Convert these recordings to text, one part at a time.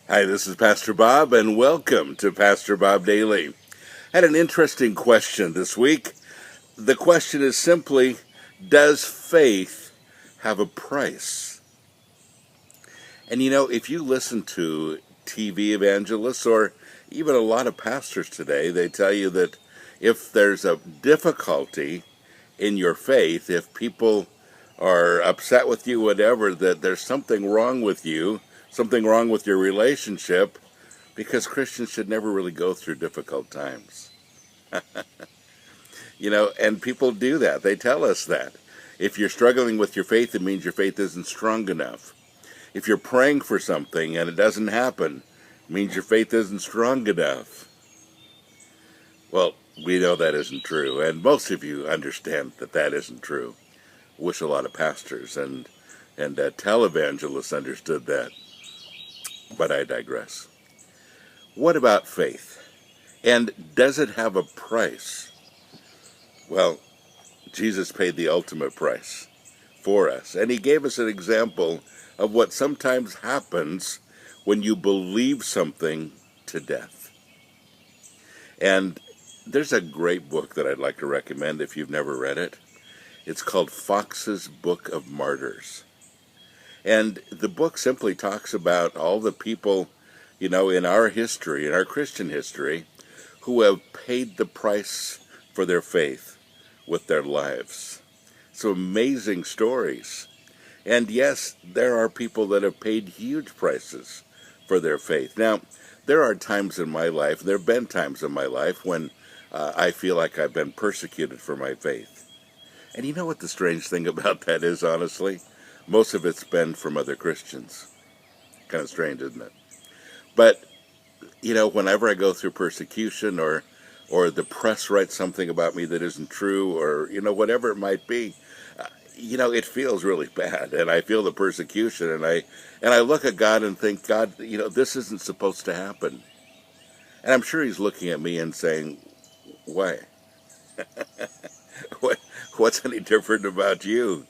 Hi, this is Pastor Bob, and welcome to Pastor Bob Daily. Had an interesting question this week. The question is simply, does faith have a price? And if you listen to TV evangelists or even a lot of pastors today, they tell you that if there's a difficulty in your faith, if people are upset with you, whatever, that there's something wrong with you, something wrong with your relationship, because Christians should never really go through difficult times. And people do that. They tell us that. If you're struggling with your faith, it means your faith isn't strong enough. If you're praying for something and it doesn't happen, it means your faith isn't strong enough. Well, we know that isn't true, and most of you understand that that isn't true. Wish a lot of pastors and televangelists understood that, but I digress. What about faith? And does it have a price? Well, Jesus paid the ultimate price for us, and he gave us an example of what sometimes happens when you believe something to death. And there's a great book that I'd like to recommend if you've never read it. It's called Fox's Book of Martyrs. And the book simply talks about all the people, in our history, in our Christian history, who have paid the price for their faith with their lives. Some amazing stories. And yes, there are people that have paid huge prices for their faith. Now, there are times in my life, there have been times in my life when I feel like I've been persecuted for my faith. And you know what the strange thing about that is, honestly? Most of it's been from other Christians. Kind of strange, isn't it? But, whenever I go through persecution or the press writes something about me that isn't true or, whatever it might be, it feels really bad. And I feel the persecution. And I look at God and think, God, this isn't supposed to happen. And I'm sure he's looking at me and saying, why? What's any different about you?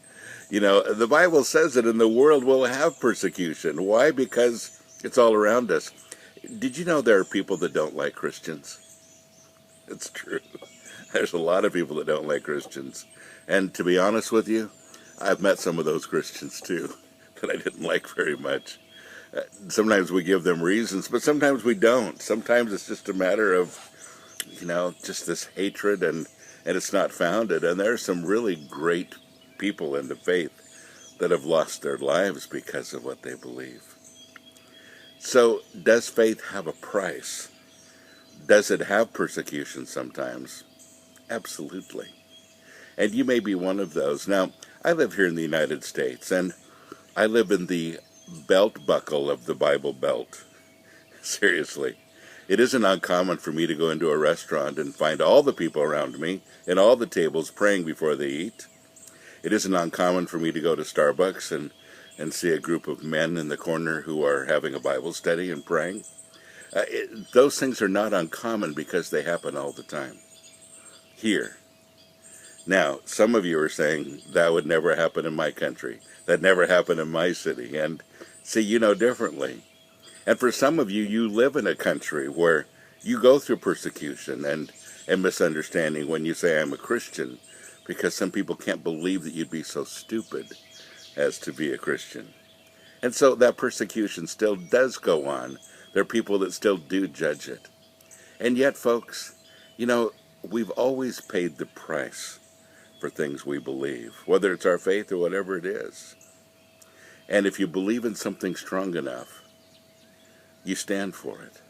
The Bible says that in the world we'll have persecution. Why? Because it's all around us. Did you know there are people that don't like Christians? It's true. There's a lot of people that don't like Christians. And to be honest with you, I've met some of those Christians too that I didn't like very much. Sometimes we give them reasons, but sometimes we don't. Sometimes it's just a matter of, just this hatred and it's not founded. And there are some really great people in the faith that have lost their lives because of what they believe. So, does faith have a price? Does it have persecution sometimes? Absolutely. And you may be one of those. Now, I live here in the United States, and I live in the belt buckle of the Bible Belt. Seriously. It isn't uncommon for me to go into a restaurant and find all the people around me and all the tables praying before they eat. It isn't uncommon for me to go to Starbucks and see a group of men in the corner who are having a Bible study and praying. Those things are not uncommon because they happen all the time here. Now, some of you are saying that would never happen in my country. That never happened in my city. And see, you know differently. And for some of you, you live in a country where you go through persecution and misunderstanding when you say I'm a Christian, because some people can't believe that you'd be so stupid as to be a Christian. And so that persecution still does go on. There are people that still do judge it. And yet, folks, we've always paid the price for things we believe, whether it's our faith or whatever it is. And if you believe in something strong enough, you stand for it.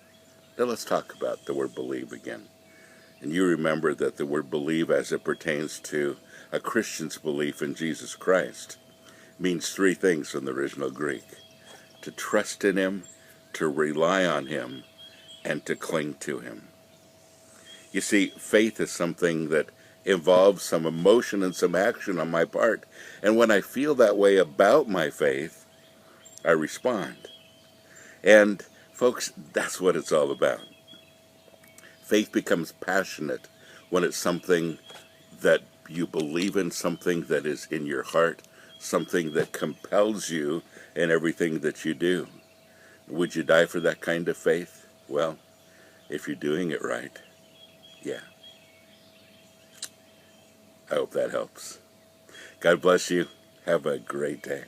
Now let's talk about the word believe again. And you remember that the word believe, as it pertains to a Christian's belief in Jesus Christ, means three things from the original Greek: to trust in him, to rely on him, and to cling to him. You see, faith is something that involves some emotion and some action on my part. And when I feel that way about my faith, I respond. And folks, that's what it's all about. Faith becomes passionate when it's something that you believe in, something that is in your heart, something that compels you in everything that you do. Would you die for that kind of faith? Well, if you're doing it right, yeah. I hope that helps. God bless you. Have a great day.